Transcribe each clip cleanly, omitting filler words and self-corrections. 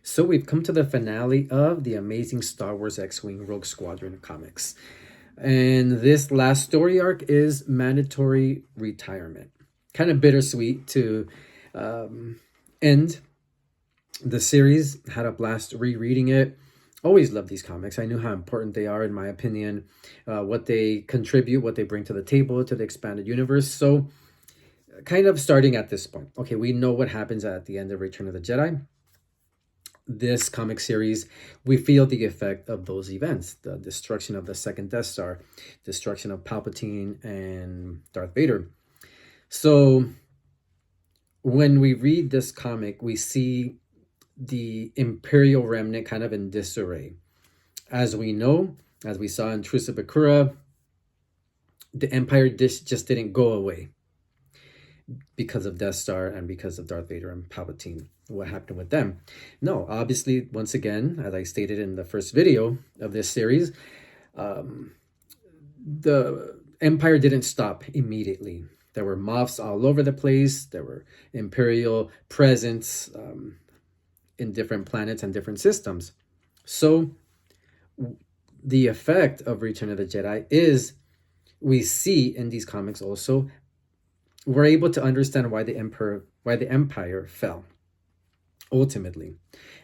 So we've come to the finale of the amazing Star Wars X-Wing Rogue Squadron comics. And this last story arc is mandatory retirement. Kind of bittersweet to end the series. Had a blast rereading it. Always love these comics. I knew how important they are, in my opinion, what they contribute, what they bring to the table, to the expanded universe. So, kind of starting at this point. Okay, we know what happens at the end of Return of the Jedi. This comic series, we feel the effect of those events: the destruction of the second Death Star, destruction of Palpatine and Darth Vader. So, when we read this comic, we see the Imperial remnant kind of in disarray. As we know, as we saw in Truce of Bakura, the Empire just didn't go away because of Death Star and because of Darth Vader and Palpatine. What happened with them? No, obviously, once again, as I stated in the first video of this series, the Empire didn't stop immediately. There were moths all over the place. There were Imperial presence in different planets and different systems. So the effect of Return of the Jedi is, we see in these comics also, we're able to understand why the Empire fell ultimately,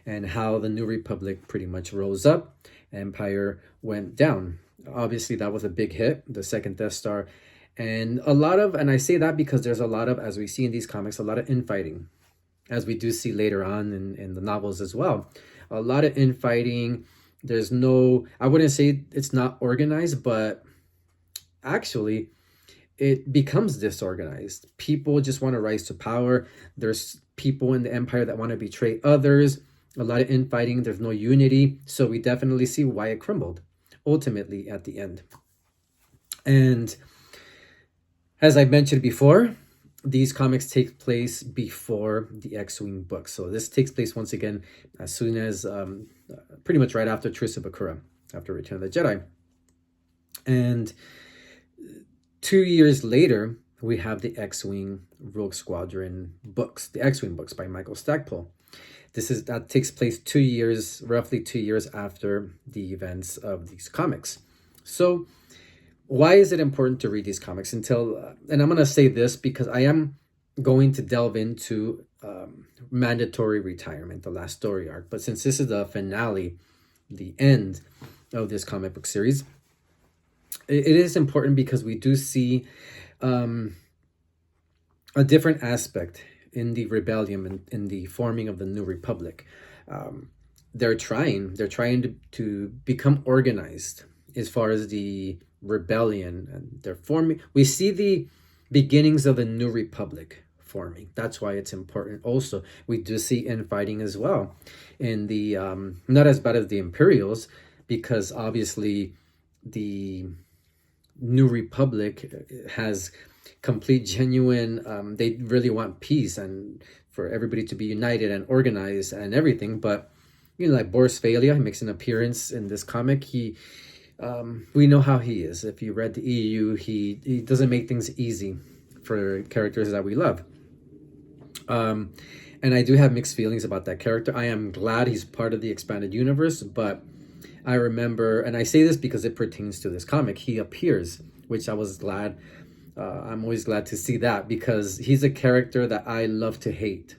and how the New Republic pretty much rose up, Empire went down. Obviously, that was a big hit, the second Death Star, and I say that because there's a lot of, as we see in these comics, a lot of infighting, as we do see later on in the novels as well. A lot of infighting. There's no, I wouldn't say it's not organized, but actually it becomes disorganized. People just want to rise to power. There's people in the Empire that want to betray others. A lot of infighting. There's no unity. So we definitely see why it crumbled ultimately at the end. And as I mentioned before, these comics take place before the X-Wing books. So this takes place once again as soon as pretty much right after Truce of Bakura, after Return of the Jedi. And 2 years later, we have the X-Wing Rogue Squadron books, the X-Wing books by Michael Stackpole. That takes place roughly 2 years after the events of these comics. So why is it important to read these comics and I'm going to say this because I am going to delve into mandatory retirement, the last story arc. But since this is the finale, the end of this comic book series, it is important because we do see a different aspect in the rebellion and in the forming of the New Republic. They're trying to become organized as far as the rebellion, and they're forming. We see the beginnings of the New Republic forming. That's why it's important. Also, we do see infighting as well in the not as bad as the Imperials, because obviously the New Republic has complete genuine they really want peace and for everybody to be united and organized and everything. But like Boris Valia, he makes an appearance in this comic. We know how he is. If you read the EU, he doesn't make things easy for characters that we love. And I do have mixed feelings about that character. I am glad he's part of the expanded universe, but I remember, and I say this because it pertains to this comic, he appears, which I was glad. I'm always glad to see that, because he's a character that I love to hate.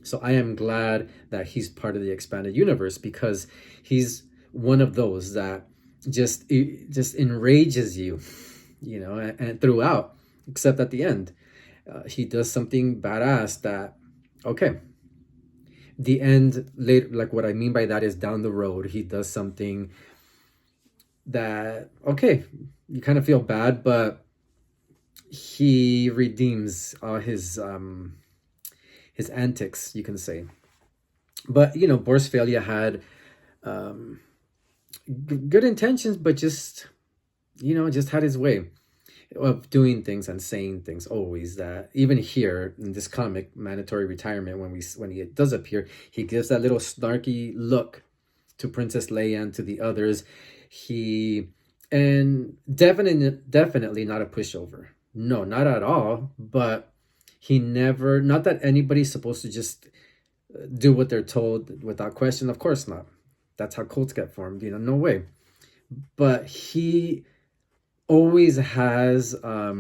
So I am glad that he's part of the expanded universe, because he's one of those that just enrages you, and throughout, except at the end. He does something badass that, okay, the end later, like what I mean by that is down the road, he does something that, okay, you kind of feel bad, but he redeems his antics, you can say. But Boris Valia had good intentions, but just had his way of doing things and saying things always. That even here in this comic, mandatory retirement, when he does appear, he gives that little snarky look to Princess Leia and to the others. And definitely not a pushover. No, not at all. But he never, not that anybody's supposed to just do what they're told without question? Of course not. That's how cults get formed, no way. But he always has a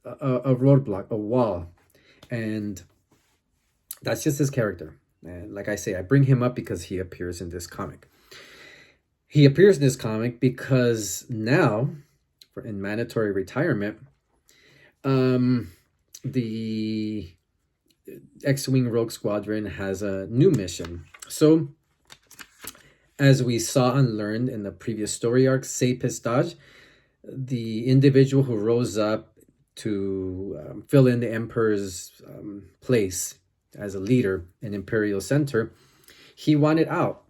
roadblock, a wall, and that's just his character. And like I say, I bring him up because he appears in this comic. He appears in this comic because now, in mandatory retirement, the X-Wing Rogue Squadron has a new mission. So, as we saw and learned in the previous story arc, C'est Pistage, the individual who rose up to fill in the Emperor's place as a leader in Imperial Center, he wanted out.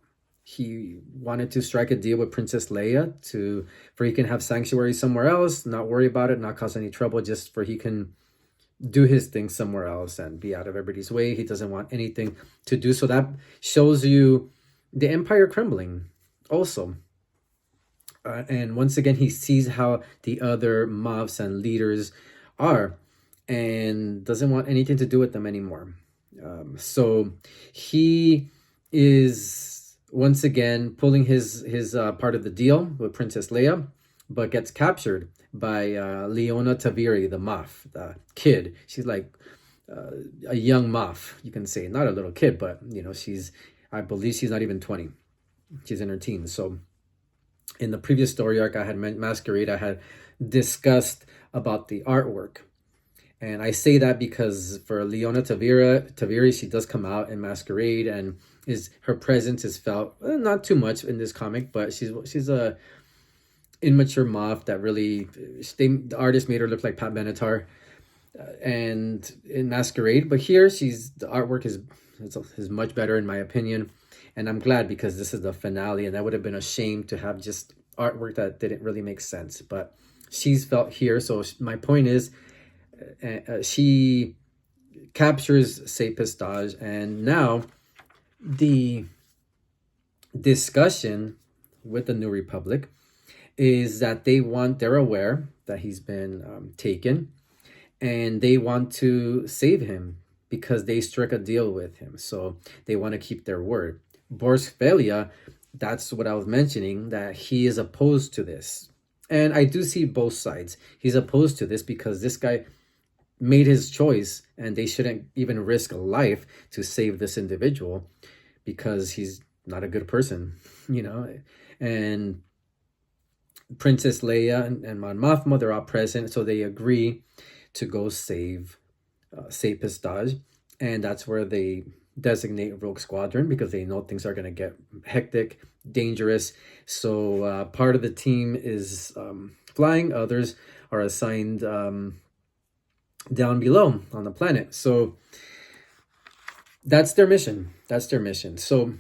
He wanted to strike a deal with Princess Leia for he can have sanctuary somewhere else, not worry about it, not cause any trouble, just for he can do his thing somewhere else and be out of everybody's way. He doesn't want anything to do. So that shows you the Empire crumbling also. And once again, he sees how the other mobs and leaders are and doesn't want anything to do with them anymore. So he is once again pulling his part of the deal with Princess Leia, but gets captured by Leona Taviri, the Moff, the kid. She's like a young Moff, you can say. Not a little kid, but I believe she's not even 20. She's in her teens. So in the previous story arc, I had Masquerade, I had discussed about the artwork. And I say that because for Leona Taviri, she does come out in Masquerade, and her presence is felt not too much in this comic, but she's a immature Moff that really the artist made her look like Pat Benatar, and in Masquerade. But here the artwork is much better in my opinion, and I'm glad because this is the finale, and that would have been a shame to have just artwork that didn't really make sense. But she's felt here, so my point is. She captures C'est Pistage, and now the discussion with the New Republic is that they're aware that he's been taken, and they want to save him because they struck a deal with him. So they want to keep their word. Boris Felia, that's what I was mentioning, that he is opposed to this. And I do see both sides. He's opposed to this because this guy made his choice, and they shouldn't even risk a life to save this individual because he's not a good person, And Princess Leia and Mon Mothma, they're all present, so they agree to go save C'est Pistage, and that's where they designate Rogue Squadron because they know things are going to get hectic, dangerous. So part of the team is flying, others are assigned down below on the planet. So that's their mission. So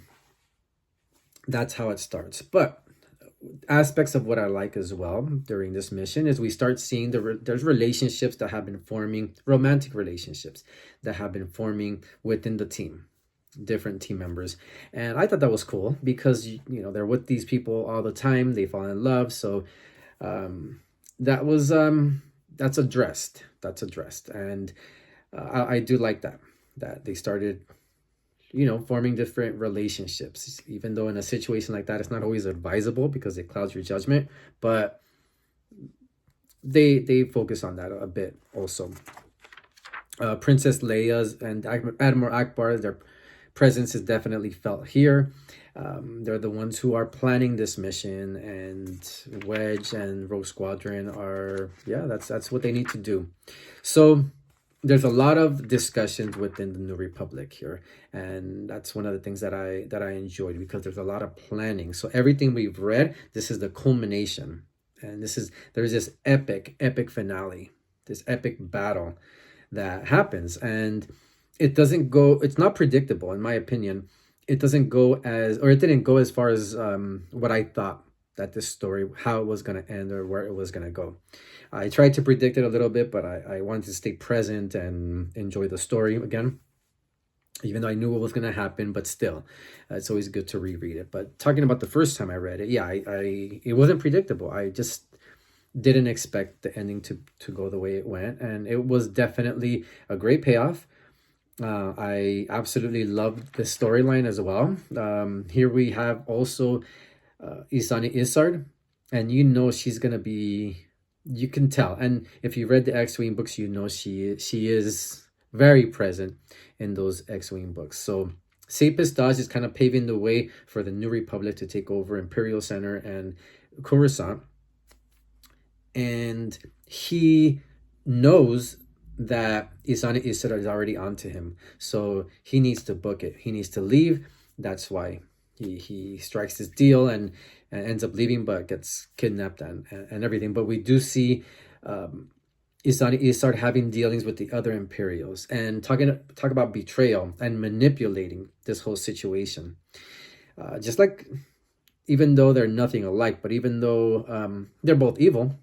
that's how it starts. But aspects of what I like as well during this mission is we start seeing there's relationships that have been forming, romantic relationships that have been forming within the team, different team members. And I thought that was cool because they're with these people all the time, they fall in love. So that's addressed, and I do like that they started forming different relationships, even though in a situation like that it's not always advisable because it clouds your judgment, but they focus on that a bit also. Princess Leia's and Admiral Akbar, their presence is definitely felt here. They're the ones who are planning this mission, and Wedge and Rogue Squadron that's what they need to do. So there's a lot of discussions within the New Republic here, and that's one of the things that I enjoyed because there's a lot of planning. So everything we've read, this is the culmination, and there's this epic finale, this epic battle that happens, and it's not predictable in my opinion. It didn't go as far as what I thought that this story, how it was going to end or where it was going to go. I tried to predict it a little bit, but I wanted to stay present and enjoy the story again, even though I knew what was going to happen, but still, it's always good to reread it. But talking about the first time I read it, it wasn't predictable. I just didn't expect the ending to go the way it went, and it was definitely a great payoff. I absolutely love the storyline as well. Here we have also Isani Isard, and you know she's gonna be. You can tell, and if you read the X-wing books, you know she is very present in those X-wing books. So Sapis Dodge is kind of paving the way for the New Republic to take over Imperial Center and Coruscant, and he knows that Isani Isra is already onto him. So he needs to book it. He needs to leave. That's why he strikes this deal and ends up leaving, but gets kidnapped and everything. But we do see Isani Isar having dealings with the other Imperials and talk about betrayal and manipulating this whole situation. Just like, even though they're nothing alike, but even though they're both evil,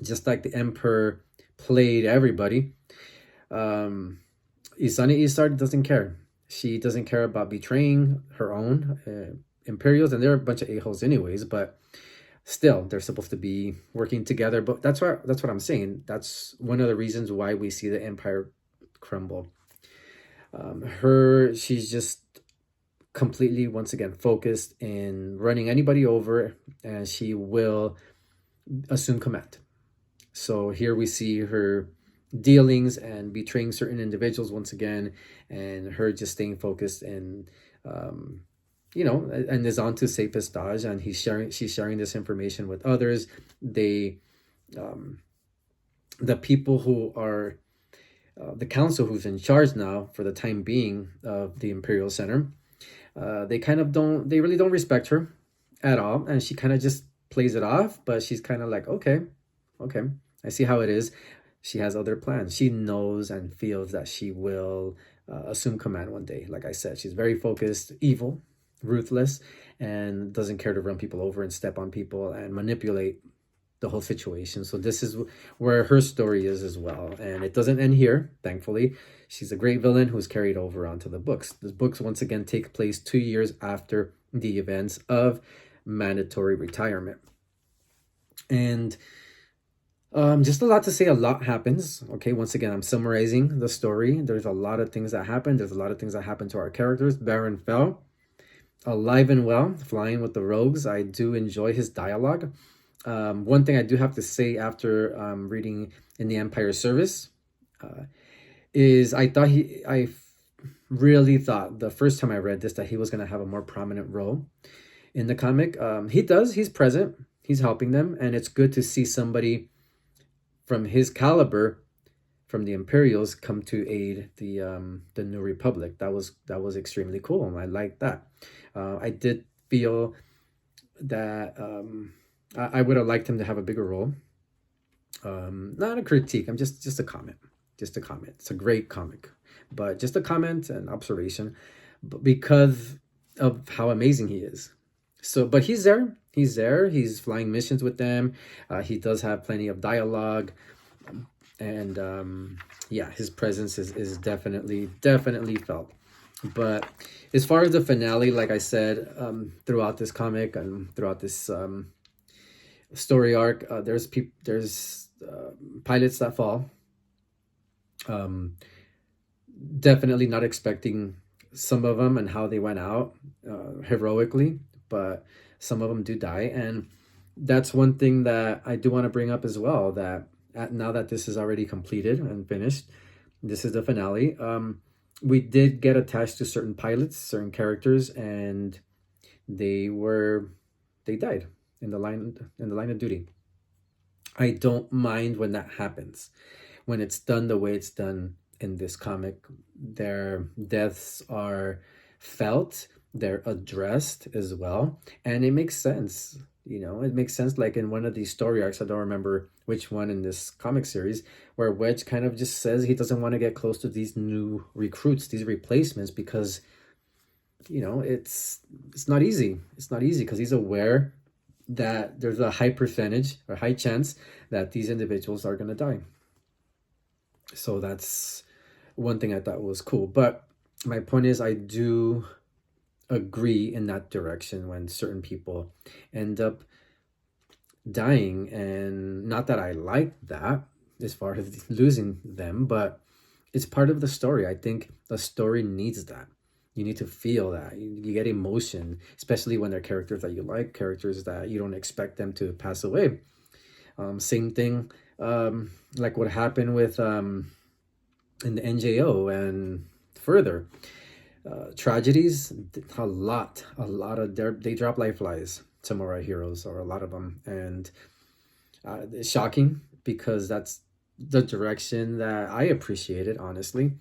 just like the Emperor played everybody, Isani Isard doesn't care. She doesn't care about betraying her own Imperials, and they're a bunch of a-holes anyways, but still, they're supposed to be working together. But that's what I'm saying. That's one of the reasons why we see the Empire crumble. She's just completely, once again, focused in running anybody over, and she will assume command. So here we see her dealings and betraying certain individuals once again, and her just staying focused and and is on to Sapis Dodge, and she's sharing this information with others. They the people who are the council who's in charge now for the time being of the Imperial Center, they really don't respect her at all, and she kind of just plays it off, but she's kind of like, okay, I see how it is. She has other plans. She knows and feels that she will assume command one day. Like I said, she's very focused, evil, ruthless, and doesn't care to run people over and step on people and manipulate the whole situation. So this is where her story is as well. And it doesn't end here, thankfully. She's a great villain who's carried over onto the books. The books, once again, take place 2 years after the events of Mandatory Retirement. And just a lot to say. A lot happens. Okay, once again, I'm summarizing the story. There's a lot of things that happen. There's a lot of things that happen to our characters. Baron Fell, alive and well, flying with the rogues. I do enjoy his dialogue. One thing I do have to say after reading In the Empire Service is I really thought the first time I read this that he was going to have a more prominent role in the comic. He does. He's present. He's helping them, and it's good to see somebody from his caliber, from the Imperials, come to aid the New Republic. That was extremely cool, and I liked that. I did feel that I would have liked him to have a bigger role. Not a critique. I'm just a comment. Just a comment. It's a great comic, but just a comment and observation, because of how amazing he is. So, but he's there. He's there. He's flying missions with them. He does have plenty of dialogue, and yeah, his presence is definitely felt. But as far as the finale, like I said, throughout this comic and throughout this story arc, there's pilots that fall. Definitely not expecting some of them and how they went out heroically, but some of them do die. And that's one thing that I do want to bring up as well, that now that this is already completed and finished, this is the finale. We did get attached to certain pilots, certain characters, and they died in the line of duty. I don't mind when that happens, when it's done the way it's done in this comic. Their deaths are felt, they're addressed as well, and it makes sense. It makes sense. Like in one of these story arcs, I don't remember which one in this comic series, where Wedge kind of just says he doesn't want to get close to these new recruits, these replacements, because it's not easy. It's not easy because he's aware that there's a high percentage or high chance that these individuals are going to die. So that's one thing I thought was cool. But my point is, I do agree in that direction when certain people end up dying, and not that I like that as far as losing them, but it's part of the story. I think the story needs that. You need to feel that. You get emotion, especially when they're characters that you like, characters that you don't expect them to pass away. Same thing, like what happened with in the NJO and further tragedies. A lot of they drop life flies. Some of our heroes, or a lot of them, and it's shocking because that's the direction that I appreciated, honestly.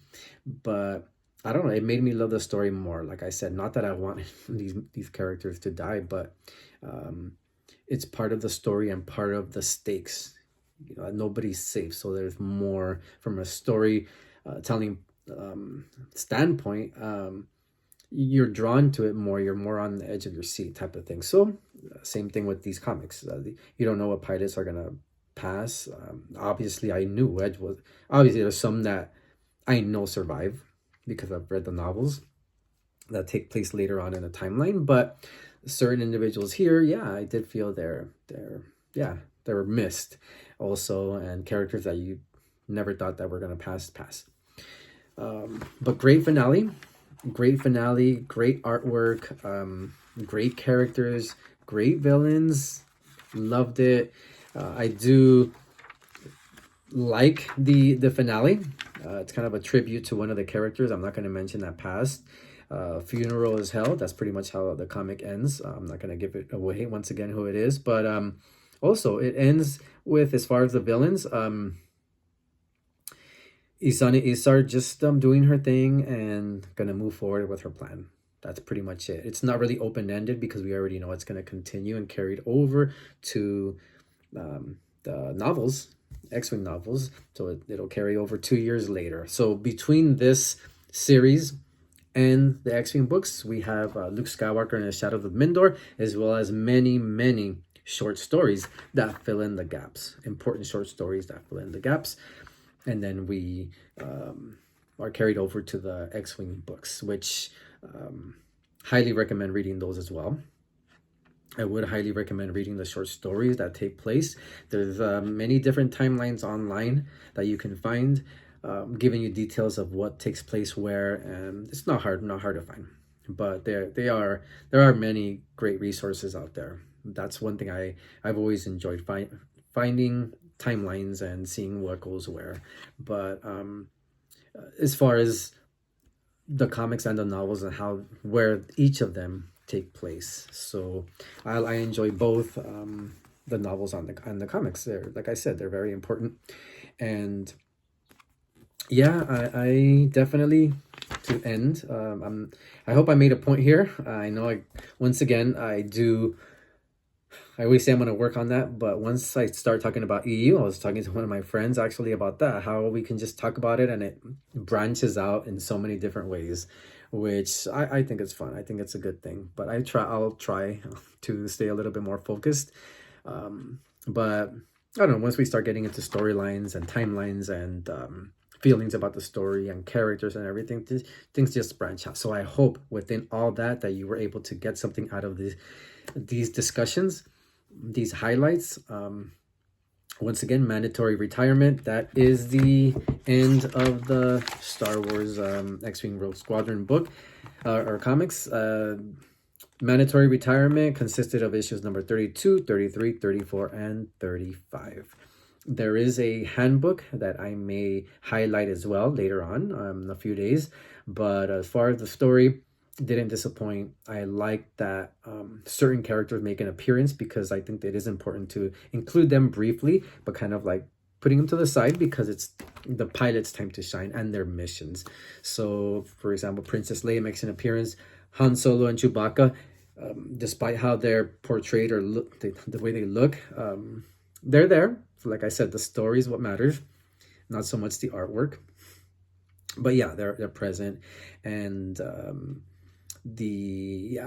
But I don't know. It made me love the story more. Like I said, not that I want these characters to die, but um, it's part of the story and part of the stakes. Nobody's safe, so there's more from a story telling standpoint. You're drawn to it more. You're more on the edge of your seat, type of thing. So, same thing with these comics. You don't know what pilots are gonna pass. Obviously, I knew Wedge was. Obviously, there's some that I know survive because I've read the novels that take place later on in the timeline. But certain individuals here, yeah, I did feel yeah, they were missed also, and characters that you never thought that were gonna pass. But great finale, great artwork, great characters, great villains. Loved it. I do like the finale. It's kind of a tribute to one of the characters. I'm not going to mention that passed. Funeral is hell. That's pretty much how the comic ends. I'm not going to give it away once again who it is, but also it ends with, as far as the villains, Isani Isar just doing her thing and gonna move forward with her plan. That's pretty much it. It's not really open-ended because we already know it's gonna continue and carried over to the novels, X-Wing novels. So it'll carry over 2 years later. So between this series and the X-Wing books, we have Luke Skywalker and the Shadows of Mindor, as well as many short stories that fill in the gaps. Important short stories that fill in the gaps. And then we are carried over to the X-Wing books, which highly recommend reading those as well. I would highly recommend reading the short stories that take place. There's many different timelines online that you can find, giving you details of what takes place where, and it's not hard to find. But there are many great resources out there. That's one thing I've always enjoyed, finding timelines and seeing what goes where. But as far as the comics and the novels and where each of them take place, so I enjoy both the novels and the comics. They're, like I said, they're very important. And yeah, I definitely, to end, I hope I made a point here. I know once again I always say I'm going to work on that, but once I start talking about EU, I was talking to one of my friends actually about that, how we can just talk about it and it branches out in so many different ways, which I think it's fun. I think it's a good thing, but I'll try to stay a little bit more focused. But I don't know, once we start getting into storylines and timelines and feelings about the story and characters and everything, things just branch out. So I hope within all that you were able to get something out of these discussions, these highlights. Once again, mandatory retirement. That is the end of the Star Wars X-Wing Rogue Squadron book or comics. Mandatory retirement consisted of issues number 32, 33, 34, and 35. There is a handbook that I may highlight as well later on in a few days. But as far as the story, didn't disappoint. I like that certain characters make an appearance because I think that it is important to include them briefly, but kind of like putting them to the side because it's the pilot's time to shine and their missions. So, for example, Princess Leia makes an appearance. Han Solo and Chewbacca, despite how they're portrayed or look, the way they look, they're there. So like I said, the story is what matters, not so much the artwork. But yeah, they're present, and the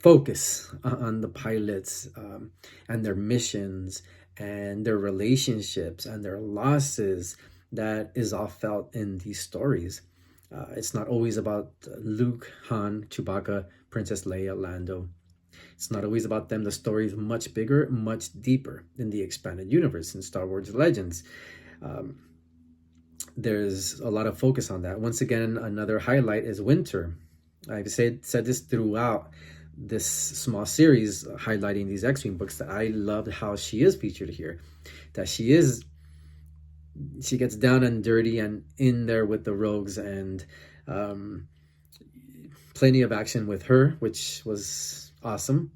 focus on the pilots and their missions and their relationships and their losses, that is all felt in these stories. It's not always about Luke, Han, Chewbacca, Princess Leia, Lando. It's not always about them. The story is much bigger, much deeper in the expanded universe in Star Wars Legends. there's a lot of focus on that. Once again, another highlight is Winter. I've said this throughout this small series, highlighting these X-Wing books, that I loved how she is featured here. That she gets down and dirty and in there with the rogues, and um, plenty of action with her, which was awesome.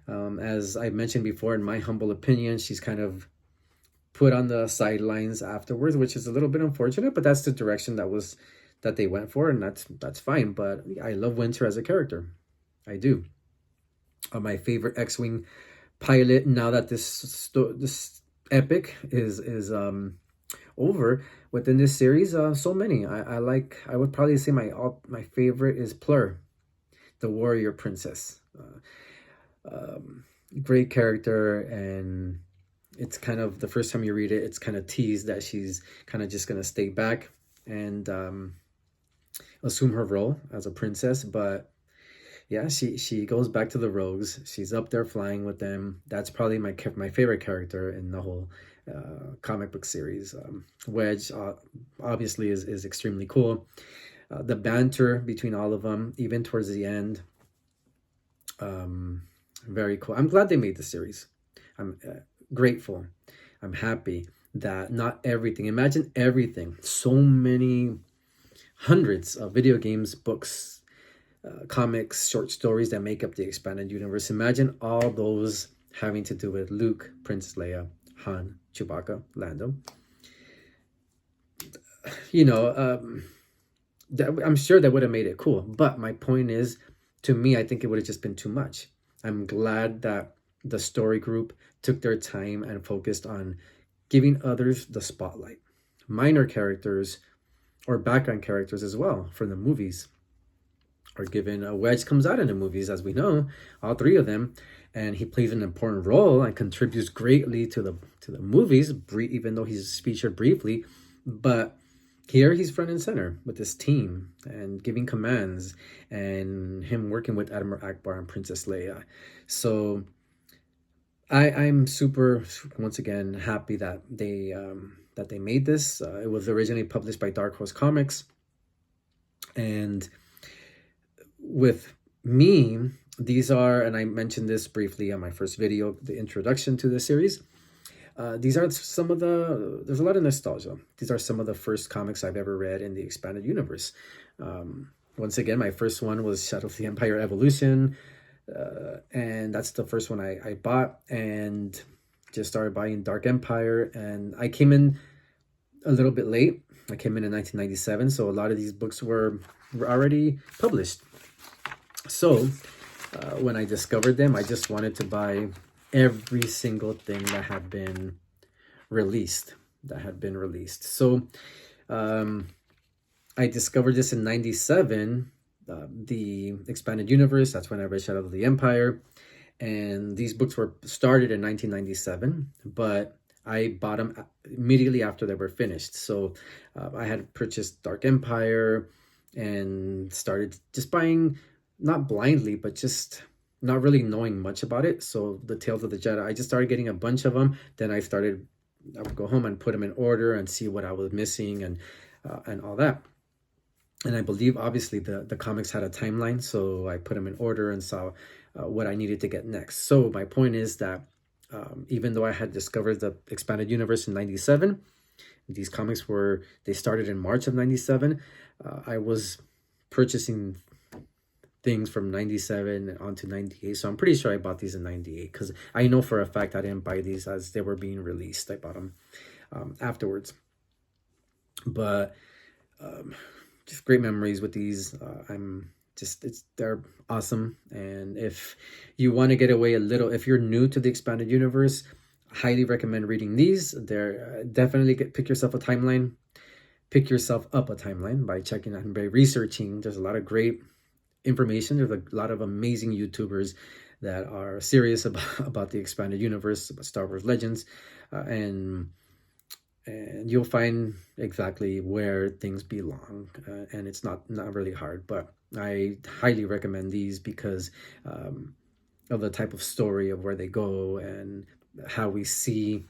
As I mentioned before, in my humble opinion, she's kind of put on the sidelines afterwards, which is a little bit unfortunate, but that's the direction that they went for, and that's fine. But I love Winter as a character. I do. My favorite X-Wing pilot, now that this epic is over within this series, so many. I would probably say my favorite is Plur, the warrior princess. Great character, and it's kind of the first time you read it, it's kind of teased that she's kind of just gonna stay back and assume her role as a princess. But yeah, she goes back to the rogues. She's up there flying with them. That's probably my favorite character in the whole comic book series. Wedge obviously is extremely cool. The banter between all of them, even towards the end, very cool. I'm glad they made the series. I'm grateful. I'm happy that not everything. Imagine everything. So many hundreds of video games, books, comics, short stories that make up the expanded universe. Imagine all those having to do with Luke, Princess Leia, Han, Chewbacca, Lando. You know, I'm sure that would have made it cool. But my point is, to me, I think it would have just been too much. I'm glad that the story group took their time and focused on giving others the spotlight. Minor characters or background characters as well from the movies are given. Wedge comes out in the movies, as we know, all three of them, and he plays an important role and contributes greatly to the movies, even though he's featured briefly. But here he's front and center with this team and giving commands, and him working with Admiral Akbar and Princess Leia. So I'm super, once again, happy that they made this. It was originally published by Dark Horse Comics, and with me, these are, and I mentioned this briefly on my first video, the introduction to the series. These are some of there's a lot of nostalgia. These are some of the first comics I've ever read in the expanded universe. Once again, my first one was Shadow of the Empire Evolution, and that's the first one I bought, and just started buying Dark Empire, and I came in a little bit late. I came in 1997, so a lot of these books were already published. So when I discovered them, I just wanted to buy every single thing that had been released. So I discovered this in 97, the expanded universe. That's when I read Shadow of the Empire, and these books were started in 1997, but I bought them immediately after they were finished. So I had purchased Dark Empire and started just buying, not blindly, but just not really knowing much about it. So the Tales of the Jedi, I just started getting a bunch of them. Then I would go home and put them in order and see what I was missing and all that. And I believe obviously the comics had a timeline, so I put them in order and saw what I needed to get next. So my point is that even though I had discovered the expanded universe in 97, these comics they started in March of 97. I was purchasing things from 97 on to 98. So I'm pretty sure I bought these in 98, because I know for a fact I didn't buy these as they were being released. I bought them afterwards. But just great memories with these. They're awesome. And if you want to get away a little, if you're new to the expanded universe, highly recommend reading these. They're definitely pick yourself up a timeline by checking out and by researching. There's a lot of great information. There's a lot of amazing YouTubers that are serious about the expanded universe, about Star Wars Legends, and you'll find exactly where things belong, and it's not really hard. But I highly recommend these because of the type of story of where they go and how we see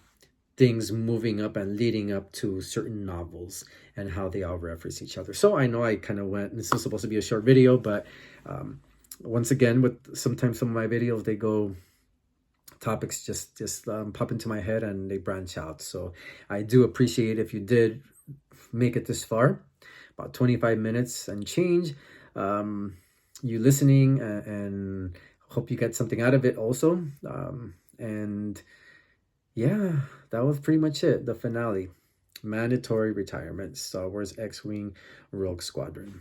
things moving up and leading up to certain novels and how they all reference each other. So I know I kind of went, this is supposed to be a short video, but once again, with sometimes some of my videos, they go, topics just pop into my head and they branch out. So I do appreciate if you did make it this far, about 25 minutes and change, you listening, and hope you get something out of it also. And yeah, that was pretty much it. The finale, mandatory retirement, Star Wars X-Wing Rogue Squadron.